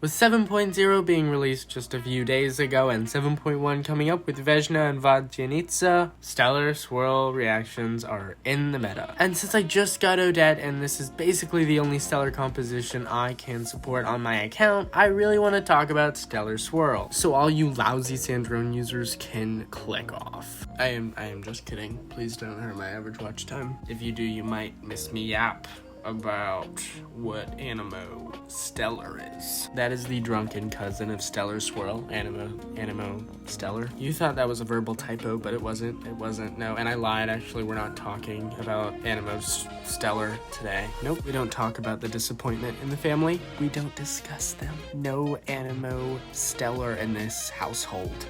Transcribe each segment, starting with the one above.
With 7.0 being released just a few days ago and 7.1 coming up with Vezhna and Vodyanitsa, Stellar Swirl reactions are in the meta. And since I just got Odette and this is basically the only Stellar composition I can support on my account, I really want to talk about Stellar Swirl. So all you lousy Sandrone users can click off. I am just kidding. Please don't hurt my average watch time. If you do, you might miss me yap about what Anemo Stellar is. That is the drunken cousin of Stellar Swirl. Anemo Stellar. You thought that was a verbal typo, but it wasn't. No, and I lied. Actually, we're not talking about Anemo Stellar today. Nope, we don't talk about the disappointment in the family. We don't discuss them. No Anemo Stellar in this household.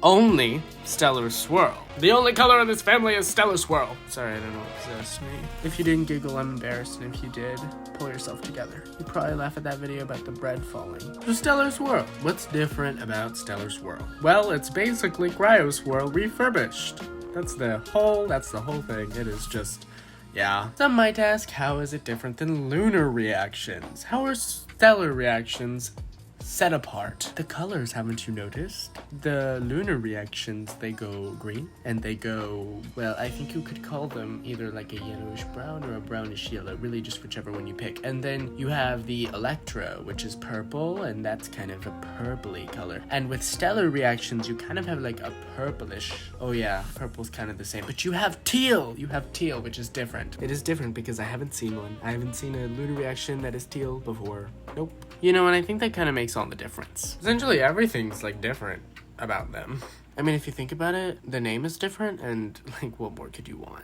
Only Stellar Swirl. The only color in this family is Stellar Swirl. Sorry, I don't know what possessed me. If you didn't giggle, I'm embarrassed, and if you did, pull yourself together. You'd probably laugh at that video about the bread falling. So Stellar Swirl. What's different about Stellar Swirl? Well, it's basically Cryo Swirl refurbished. That's the whole thing. It is just, yeah. Some might ask, how is it different than lunar reactions? How are stellar reactions set apart? The colors, haven't you noticed? The lunar reactions, they go green, and they go, well, I think you could call them either like a yellowish brown or a brownish yellow, really just whichever one you pick. And then you have the electro, which is purple, and that's kind of a purpley color. And with stellar reactions, you kind of have like a purplish, oh yeah, purple's kind of the same, but you have teal, which is different. It is different because I haven't seen one. I haven't seen a lunar reaction that is teal before. Nope. You know, and I think that kind of makes all the difference. Essentially, everything's like different about them. I mean, if you think about it, the name is different, and like, what more could you want?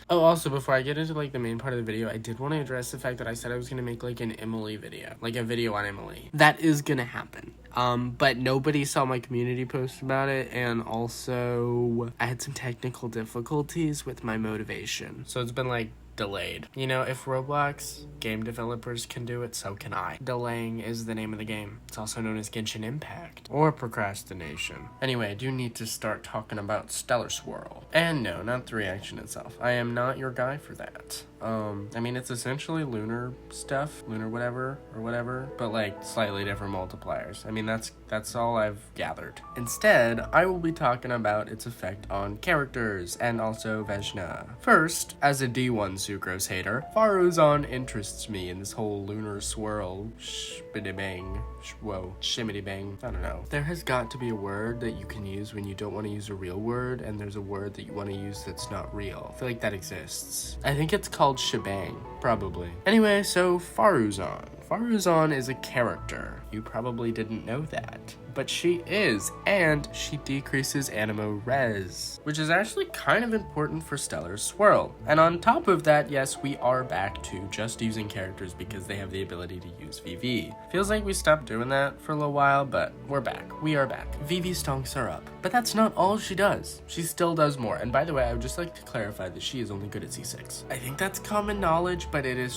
Oh, also, before I get into like the main part of the video, I did want to address the fact that I said I was gonna make like an Emily video, like a video on Emily. That is gonna happen. But nobody saw my community post about it, and also I had some technical difficulties with my motivation, so it's been like delayed. You know, if Roblox game developers can do it, so can I. Delaying is the name of the game. It's also known as Genshin Impact or procrastination. Anyway, I do need to start talking about Stellar Swirl. And no, not the reaction itself. I am not your guy for that. I mean, it's essentially lunar stuff, lunar whatever, but like slightly different multipliers. I mean, that's all I've gathered. Instead, I will be talking about its effect on characters and also Vezhna. First, as a D1 Sucrose hater, Faruzan interests me in this whole lunar swirl shimmy bang. I don't know. There has got to be a word that you can use when you don't want to use a real word, and there's a word that you want to use that's not real. I feel like that exists. I think it's called shebang, probably. Anyway, so Faruzan. Faruzan is a character. You probably didn't know that, but she is, and she decreases anemo res, which is actually kind of important for Stellar Swirl. And on top of that, yes, we are back to just using characters because they have the ability to use VV. Feels like we stopped doing that for a little while, but we're back. We are back. VV stonks are up. But that's not all she does. She still does more. And by the way, I would just like to clarify that she is only good at C6. I think that's common knowledge, but it is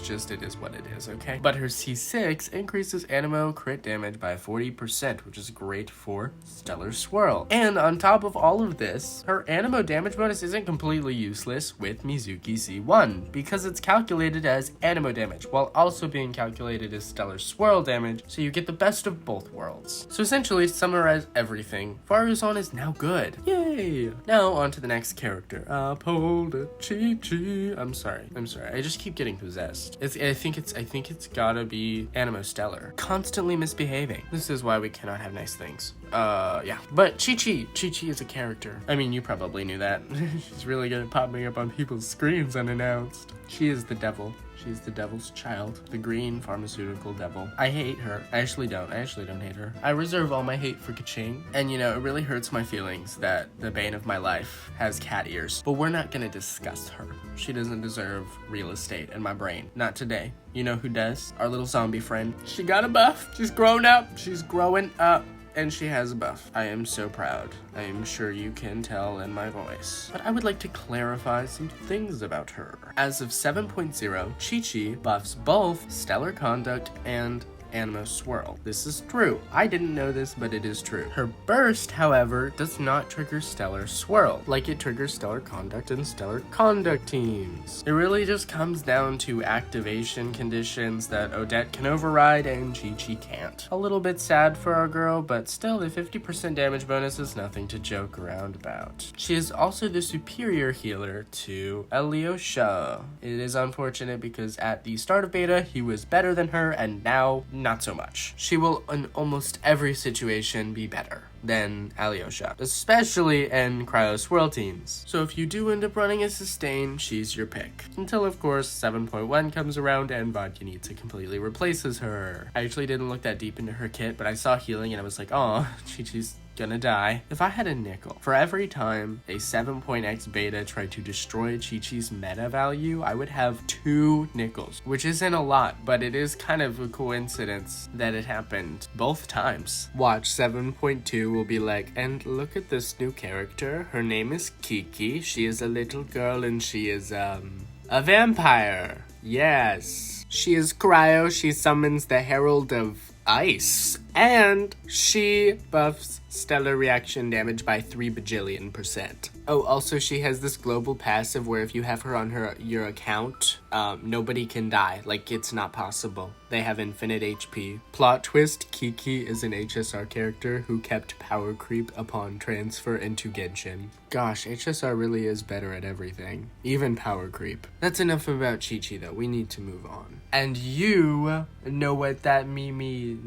what it is, okay? But her C6 increases anemo crit damage by 40%, which is great for Stellar Swirl. And on top of all of this, her anemo damage bonus isn't completely useless with Mizuki C1, because it's calculated as anemo damage, while also being calculated as Stellar Swirl damage, so you get the best of both worlds. So essentially, to summarize everything, Faruzan is now good. Yay! Now on to the next character. Apollo Chi-Chi. I'm sorry. I just keep getting possessed. I think it's gotta be Anemo Stellar. Constantly misbehaving. This is why we cannot have nice things. Yeah. But Chi-Chi is a character. I mean, you probably knew that. She's really good at popping up on people's screens unannounced. She is the devil. She's the devil's child, the green pharmaceutical devil. I hate her. I actually don't hate her. I reserve all my hate for Kaching. And you know, it really hurts my feelings that the bane of my life has cat ears. But we're not gonna discuss her. She doesn't deserve real estate in my brain. Not today. You know who does? Our little zombie friend. She got a buff. She's grown up. She's growing up. And she has a buff. I am so proud. I am sure you can tell in my voice. But I would like to clarify some things about her. As of 7.0, Chi-Chi buffs both Stellar Conduct and Anemo Swirl. This is true. I didn't know this, but it is true. Her burst, however, does not trigger Stellar Swirl, like it triggers Stellar Conduct and Stellar Conduct teams. It really just comes down to activation conditions that Odette can override and Chi-Chi can't. A little bit sad for our girl, but still the 50% damage bonus is nothing to joke around about. She is also the superior healer to Alyosha. It is unfortunate because at the start of beta, he was better than her, and now not so much. She will in almost every situation be better than Alyosha, especially in Cryo Swirl teams. So if you do end up running a sustain, she's your pick. Until of course 7.1 comes around and Vodyanitsa completely replaces her. I actually didn't look that deep into her kit, but I saw healing and I was like, oh, Chi-Chi's gonna die. If I had a nickel for every time a 7.x beta tried to destroy Chi-Chi's meta value, I would have 2 nickels, which isn't a lot, but it is kind of a coincidence that it happened both times. Watch 7.2 will be like, and look at this new character. Her name is Kiki. She is a little girl and she is a vampire. Yes. She is Cryo. She summons the Herald of Ice. And she buffs stellar reaction damage by 3 bajillion %. Oh, also she has this global passive where if you have her on your account, nobody can die. Like, it's not possible. They have infinite HP. Plot twist, Kiki is an HSR character who kept power creep upon transfer into Genshin. Gosh, HSR really is better at everything. Even power creep. That's enough about Chi-Chi though. We need to move on. And you know what that Mizuki.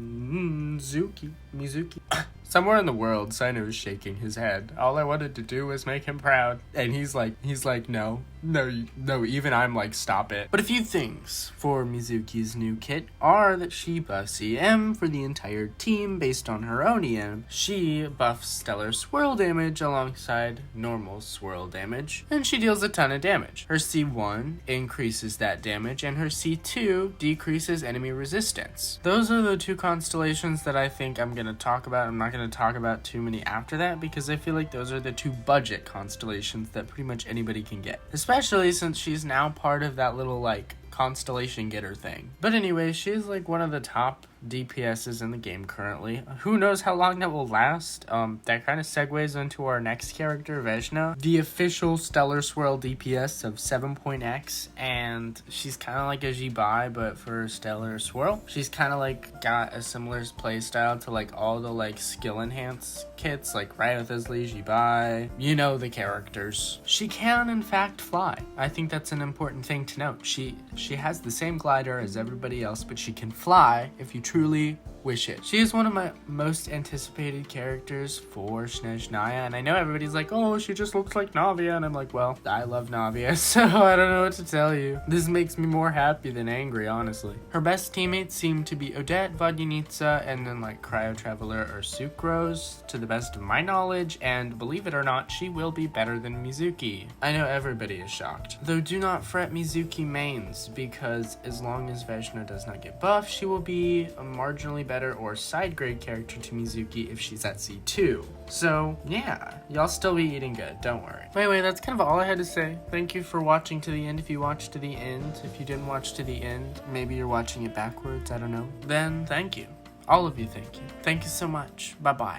Somewhere in the world, Sino is shaking his head. All I wanted to do was make him proud. And he's like, no, even I'm like, stop it. But a few things for Mizuki's new kit are that she buffs EM for the entire team based on her own EM. She buffs Stellar Swirl damage alongside normal swirl damage, and she deals a ton of damage. Her C1 increases that damage, and her C2 decreases enemy resistance. Those are the 2 constellations that I think I'm gonna talk about. I'm not gonna talk about too many after that because I feel like those are the 2 budget constellations that pretty much anybody can get. Especially since she's now part of that little like constellation getter thing. But anyway, she's like one of the top DPSs in the game currently. Who knows how long that will last? That kind of segues into our next character, Vejna, the official Stellar Swirl DPS of 7.x, and she's kind of like a Jibai, but for Stellar Swirl. She's kind of like got a similar playstyle to like all the like skill enhance kits, like Ryotha's Jibai, you know the characters. She can in fact fly. I think that's an important thing to note. She has the same glider as everybody else, but she can fly if you truly wish it. She is one of my most anticipated characters for Snezhnaya, and I know everybody's like, oh, she just looks like Navia, and I'm like, well, I love Navia, so I don't know what to tell you. This makes me more happy than angry, honestly. Her best teammates seem to be Odette, Vodyanitsa, and then like Cryo Traveler or Sucrose, to the best of my knowledge, and believe it or not, she will be better than Mizuki. I know everybody is shocked. Though do not fret Mizuki mains, because as long as Vejna does not get buffed, she will be a marginally better or side grade character to Mizuki if she's at C2. So yeah, y'all still be eating good, don't worry. Anyway, that's kind of all I had to say. Thank you for watching to the end. If you watched to the end, if you didn't watch to the end, maybe you're watching it backwards, I don't know. Then thank you. All of you, thank you. Thank you so much. Bye-bye.